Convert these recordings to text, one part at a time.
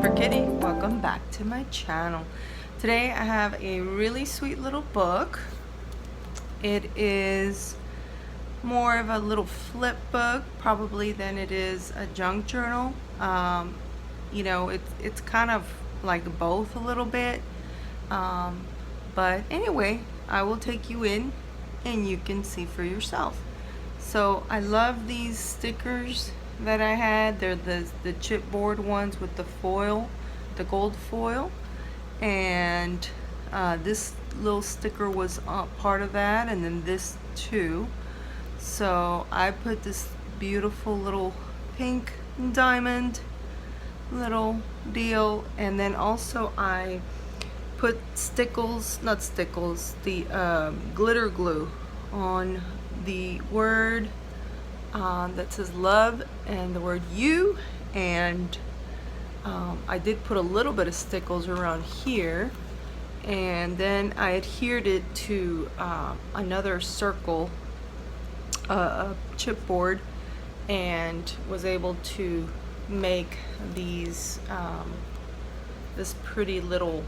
Paper Kitty. Welcome back to my channel. Today I have a really sweet little book. It is more of a little flip book probably than it is a junk journal. You know, it's kind of like both a little bit. But anyway, I will take you in and you can see for yourself. So I love these stickers that I had. They're the chipboard ones with the foil, the gold foil, and this little sticker was part of that, and then this too. So I put this beautiful little pink diamond little deal, and then also I put the glitter glue on the word that says love and the word you, and I did put a little bit of stickles around here, and then I adhered it to another circle chipboard, and was able to make these this pretty little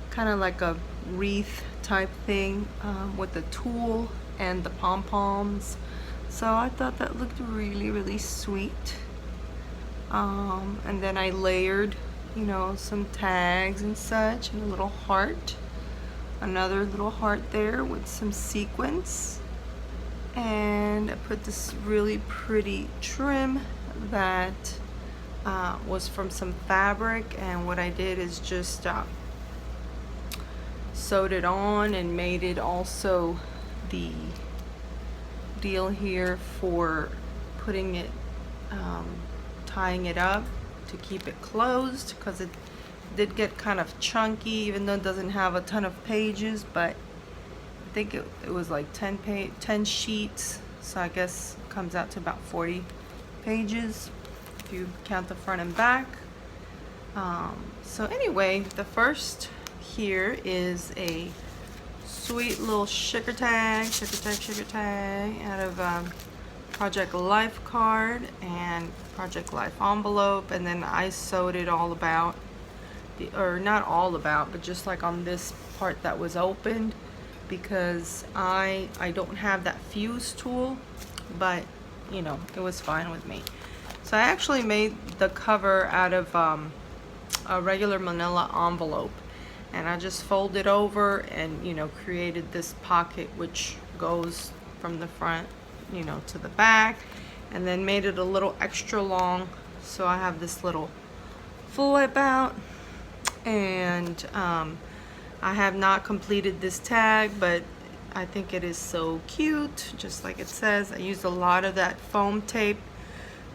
kind of like a wreath type thing with the tulle and the pom-poms. So I thought that looked really sweet. And then I layered, you know, some tags and such, and a little heart, another little heart there with some sequins, and I put this really pretty trim that was from some fabric, and what I did is just sewed it on and made it also the deal here for putting it, tying it up to keep it closed, because it did get kind of chunky, even though it doesn't have a ton of pages, but I think it was like 10 sheets, so I guess it comes out to about 40 pages if you count the front and back. So anyway, the first here is a sweet little sugar tag out of Project Life card and Project Life envelope, and then I sewed it all about, or not all about, but just like on this part that was opened, because I don't have that fuse tool, but you know, it was fine with me. So I actually made the cover out of a regular manila envelope, and I just folded over and, you know, created this pocket which goes from the front, you know, to the back, and then made it a little extra long, so I have this little flip out. And I have not completed this tag, but I think it is so cute, just like it says. I used a lot of that foam tape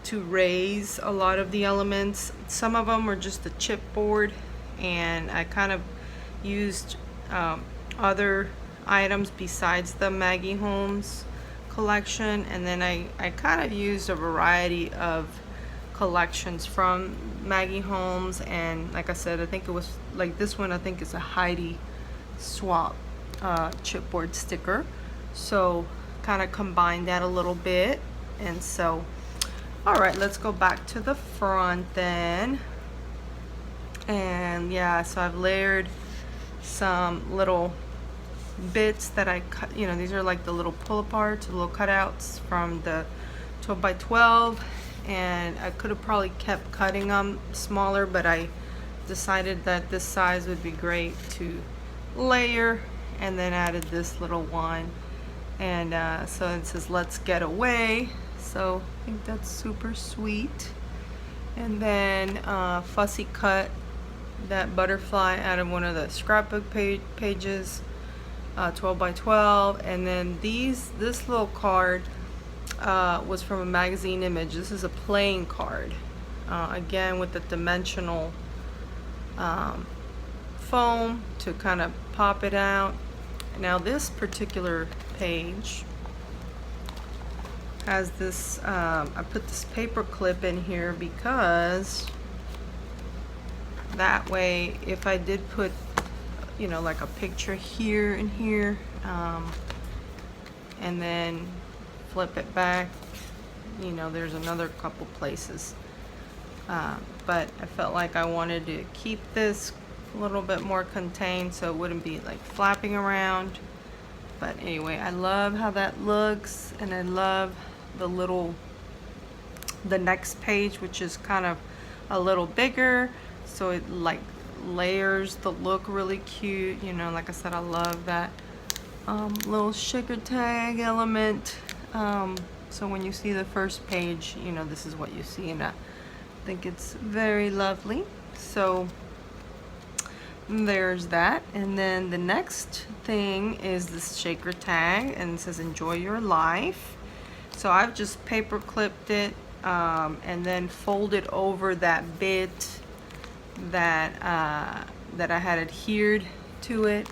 to raise a lot of the elements. Some of them were just the chipboard, and I kind of used other items besides the Maggie Holmes collection, and then I kind of used a variety of collections from Maggie Holmes, and like I said, I think it was like this one, I think it's a Heidi Swap chipboard sticker, so kind of combined that a little bit. And so, all right, let's go back to the front then. And yeah, so I've layered some little bits that I cut, you know, these are like the little pull aparts, the little cutouts from the 12 by 12, and I could have probably kept cutting them smaller, but I decided that this size would be great to layer, and then added this little one. And so it says let's get away, so I think that's super sweet. And then fussy cut that butterfly out of one of the scrapbook pages, 12 by 12. And then this little card was from a magazine image. This is a playing card, again with the dimensional foam to kind of pop it out. Now this particular page has this, I put this paper clip in here because that way if I did put, you know, like a picture here and here, and then flip it back, you know, there's another couple places but I felt like I wanted to keep this a little bit more contained so it wouldn't be like flapping around. But anyway, I love how that looks, and I love the next page, which is kind of a little bigger, so it like layers the look really cute. You know, like I said, I love that little shaker tag element. So when you see the first page, you know, this is what you see, and I think it's very lovely. So there's that. And then the next thing is this shaker tag, and it says enjoy your life. So I've just paper clipped it and then folded over that bit that that I had adhered to it,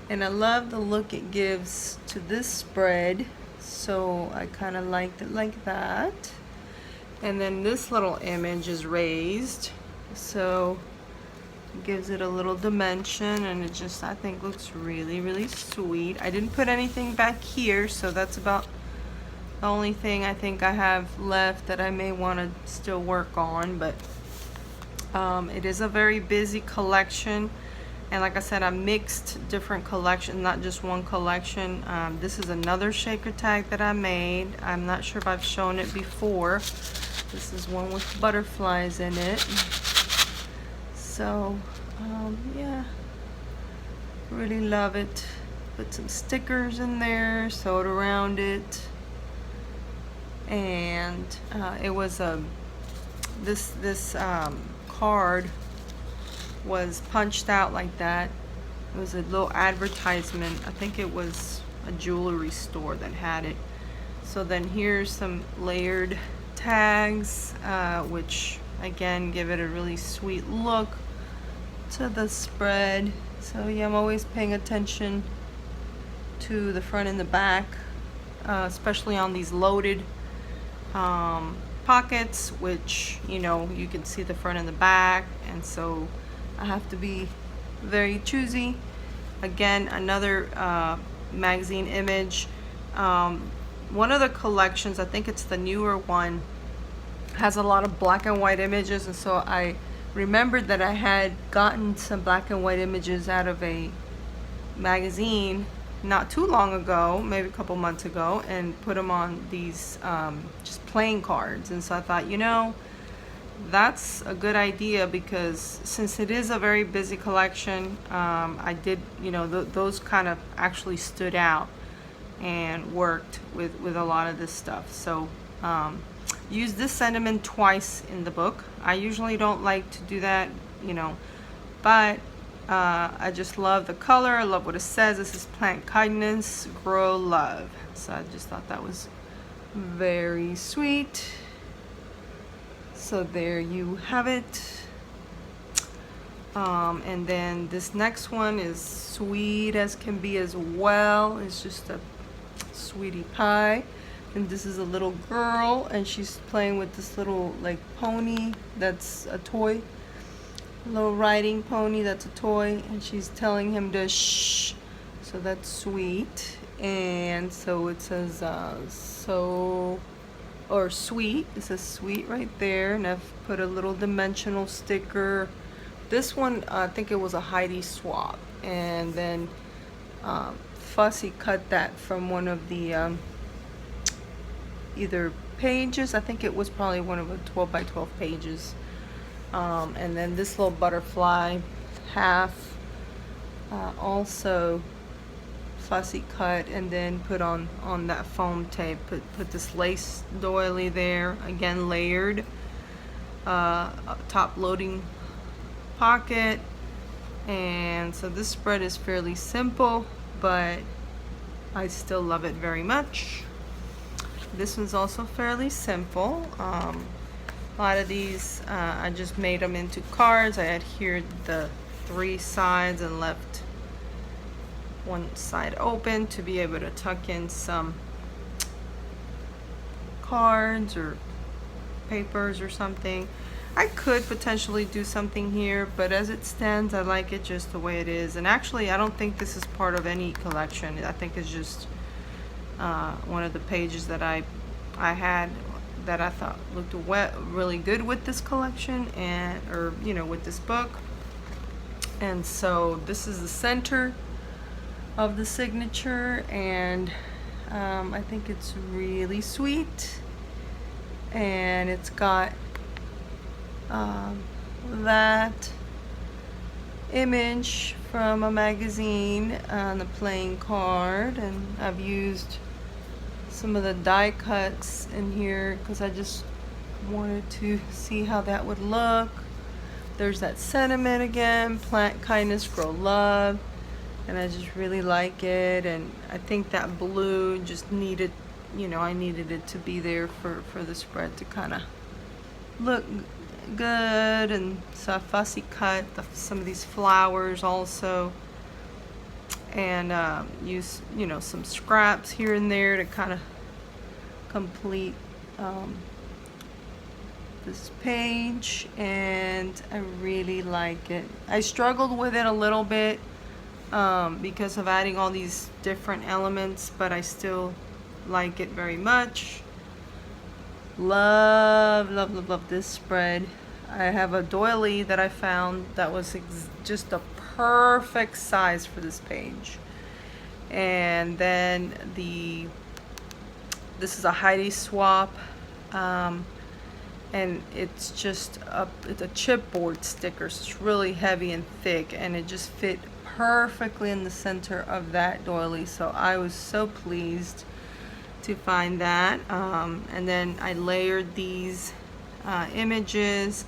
and I love the look it gives to this spread, so I kind of liked it like that. And then this little image is raised, so it gives it a little dimension, and it just, I think, looks really, really sweet. I didn't put anything back here, so that's about the only thing I think I have left that I may want to still work on. But it is a very busy collection, and like I said, I mixed different collections, not just one collection. This is another shaker tag that I made. I'm not sure if I've shown it before. This is one with butterflies in it. So yeah, really love it. Put some stickers in there, sewed around it, and it was this card was punched out like that. It was a little advertisement. I think it was a jewelry store that had it. So then here's some layered tags, which again give it a really sweet look to the spread. So yeah, I'm always paying attention to the front and the back, especially on these loaded pockets, which, you know, you can see the front and the back, and so I have to be very choosy. Again, another magazine image. One of the collections, I think it's the newer one, has a lot of black and white images, and so I remembered that I had gotten some black and white images out of a magazine not too long ago, maybe a couple months ago, and put them on these just playing cards. And so I thought, you know, that's a good idea, because since it is a very busy collection, I did, you know, those kind of actually stood out and worked with a lot of this stuff. So use this sentiment twice in the book. I usually don't like to do that, you know, but I just love the color. I love what it says. This is plant kindness, grow love. So I just thought that was very sweet. So there you have it. And then this next one is sweet as can be as well. It's just a sweetie pie. And this is a little girl, and she's playing with this little like pony that's a toy. Little riding pony that's a toy, and she's telling him to shh. So that's sweet. And so it says sweet. It says sweet right there, and I've put a little dimensional sticker. This one, I think it was a Heidi swap, and then Fussy cut that from one of the either pages. I think it was probably one of the 12 by 12 pages. And then this little butterfly half also Fussy cut and then put on that foam tape. Put this lace doily there, again layered, top loading pocket. And so this spread is fairly simple, but I still love it very much. This one's also fairly simple. A lot of these I just made them into cards. I adhered the 3 sides and left one side open to be able to tuck in some cards or papers or something. I could potentially do something here, but as it stands, I like it just the way it is. And actually, I don't think this is part of any collection. I think it's just one of the pages that I had that I thought looked really good with this collection, and or you know, with this book. And so this is the center of the signature, and I think it's really sweet, and it's got that image from a magazine on the playing card, and I've used some of the die cuts in here because I just wanted to see how that would look. There's that sentiment again, plant kindness, grow love, and I just really like it. And I think that blue just needed, you know, I needed it to be there for the spread to kind of look good. And so I fussy cut some of these flowers also, and use, you know, some scraps here and there to kind of complete this page, and I really like it. I struggled with it a little bit because of adding all these different elements, but I still like it very much. Love, love, love, love this spread. I have a doily that I found that was just a perfect size for this page. And then this is a Heidi swap, and it's just it's a chipboard sticker, so it's really heavy and thick, and it just fit perfectly in the center of that doily. So I was so pleased to find that. And then I layered these images,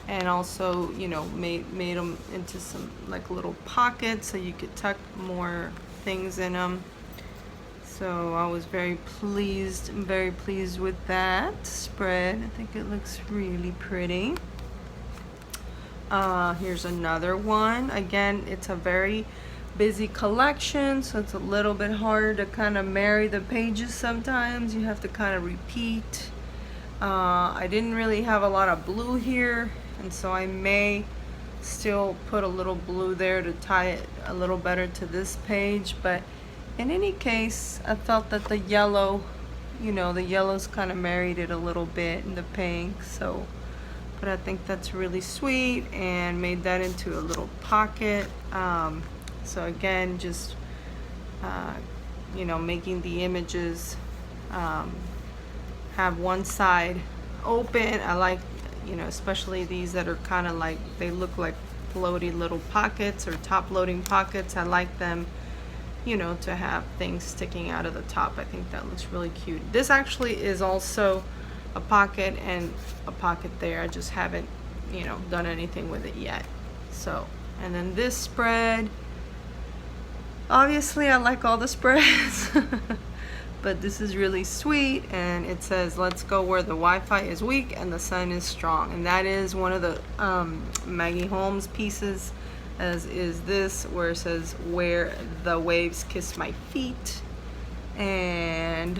and also, you know, made them into some like little pockets so you could tuck more things in them. So I was very pleased. I'm very pleased with that spread. I think it looks really pretty. Here's another one. Again, it's a very busy collection, so it's a little bit hard to kind of marry the pages sometimes. You have to kind of repeat. I didn't really have a lot of blue here, and so I may still put a little blue there to tie it a little better to this page. But in any case, I felt that the yellow, you know, the yellows kind of married it a little bit, in the pink. So, but I think that's really sweet, and made that into a little pocket. So again, just you know, making the images have one side open. I like, you know, especially these that are kind of like, they look like floaty little pockets or top loading pockets. I like them, you know, to have things sticking out of the top. I think that looks really cute. This actually is also a pocket and a pocket there. I just haven't, you know, done anything with it yet. So, and then this spread, obviously I like all the spreads, but this is really sweet, and it says, let's go where the Wi-Fi is weak and the sun is strong. And that is one of the Maggie Holmes pieces, as is this, where it says, where the waves kiss my feet. And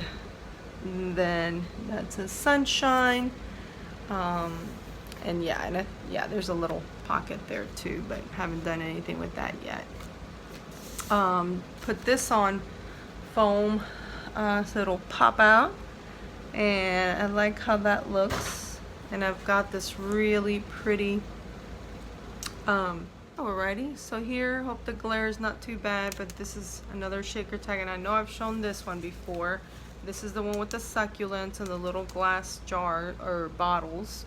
then that says sunshine. And yeah, yeah, there's a little pocket there too, but haven't done anything with that yet. Put this on foam so it'll pop out, and I like how that looks. And I've got this really pretty alrighty, so here, hope the glare is not too bad, but this is another shaker tag, and I know I've shown this one before. This is the one with the succulents and the little glass jar or bottles.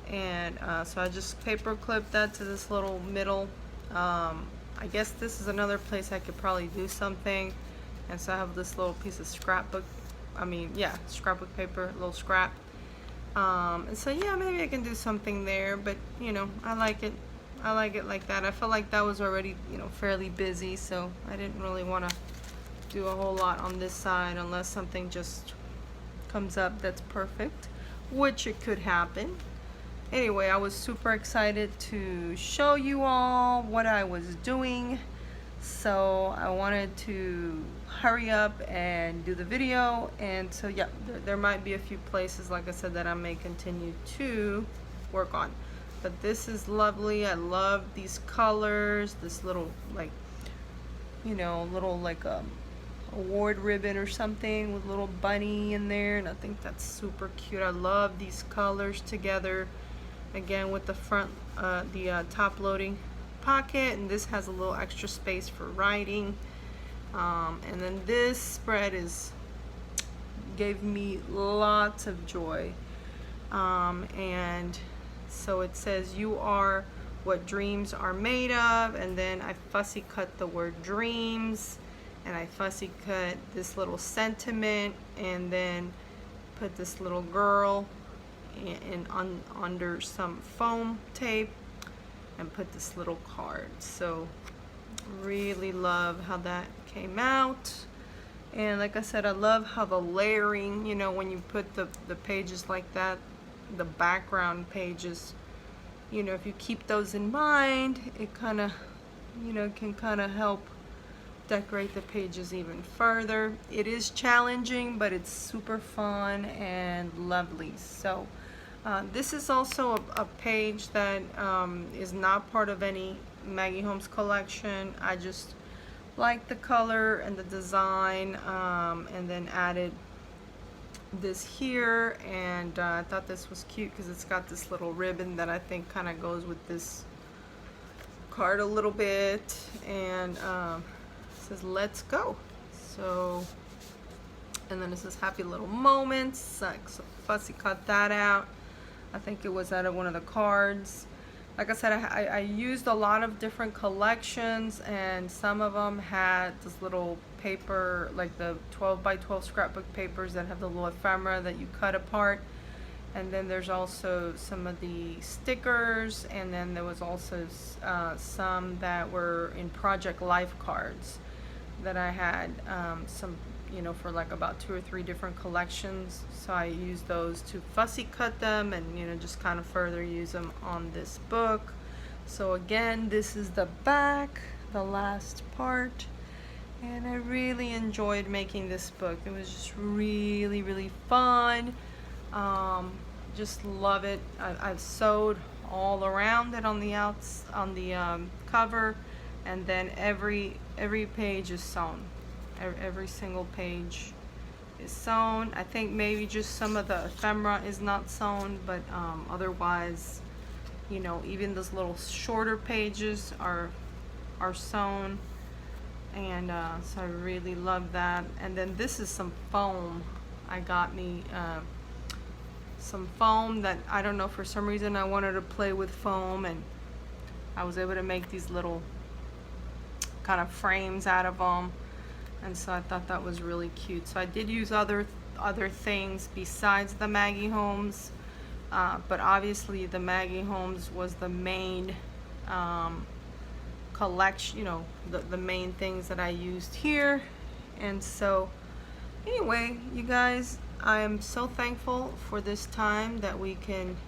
And so I just paper clipped that to this little middle. I guess this is another place I could probably do something. And so I have this little piece of scrapbook, scrapbook paper, little scrap. And so yeah, maybe I can do something there, but you know, I like it like that. I felt like that was already, you know, fairly busy, so I didn't really want to do a whole lot on this side unless something just comes up that's perfect, which it could happen. Anyway, I was super excited to show you all what I was doing, so I wanted to hurry up and do the video. And so yeah, there might be a few places, like I said, that I may continue to work on. But this is lovely. I love these colors, this little, like, you know, little like award ribbon or something with a little bunny in there, and I think that's super cute. I love these colors together. Again, with the front, top loading pocket, and this has a little extra space for writing. And then this spread gave me lots of joy. And so it says, "You are what dreams are made of," and then I fussy cut the word dreams, and I fussy cut this little sentiment, and then put this little girl under some foam tape, and put this little card. So really love how that came out. And like I said, I love how the layering, you know, when you put the pages like that, the background pages, you know, if you keep those in mind, it kind of, you know, can kind of help decorate the pages even further. It is challenging, but it's super fun and lovely. So this is also a page that is not part of any Maggie Holmes collection. I just like the color and the design, and then added this here, and I thought this was cute because it's got this little ribbon that I think kind of goes with this card a little bit, and it says "Let's go." So, and then it says "Happy Little Moments." So fussy cut that out. I think it was out of one of the cards. Like I said, I used a lot of different collections, and some of them had this little paper, like the 12 by 12 scrapbook papers that have the little ephemera that you cut apart. And then there's also some of the stickers, and then there was also some that were in Project Life cards that I had some, you know, for like about 2 or 3 different collections. So I used those to fussy cut them, and, you know, just kind of further use them on this book. So again, this is the back, the last part, and I really enjoyed making this book. It was just really, really fun. Just love it. I've sewed all around it on the cover, and then every page is sewn. Every single page is sewn. I think maybe just some of the ephemera is not sewn, but otherwise, you know, even those little shorter pages are sewn. And so I really love that. And then this is some foam. I got me some foam that, I don't know, for some reason I wanted to play with foam, and I was able to make these little kind of frames out of them. And so I thought that was really cute. So I did use other things besides the Maggie Holmes, but obviously the Maggie Holmes was the main collection, you know, the main things that I used here. And so anyway, you guys, I am so thankful for this time that we can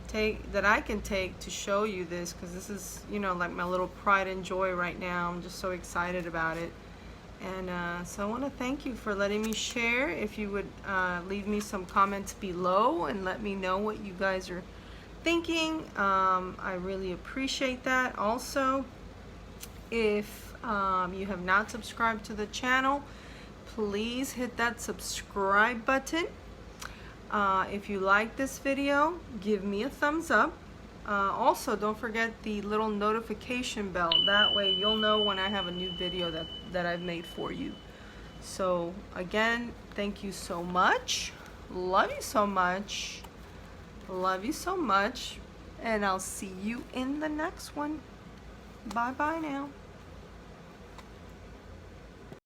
take, that I can take to show you this, because this is, you know, like my little pride and joy right now. I'm just so excited about it. And so I want to thank you for letting me share. If you would leave me some comments below and let me know what you guys are thinking, I really appreciate that. Also, if you have not subscribed to the channel, please hit that subscribe button. If you like this video, give me a thumbs up. Also, don't forget the little notification bell. That way you'll know when I have a new video that I've made for you. So again, thank you so much. Love you so much. Love you so much. And I'll see you in the next one. Bye bye now.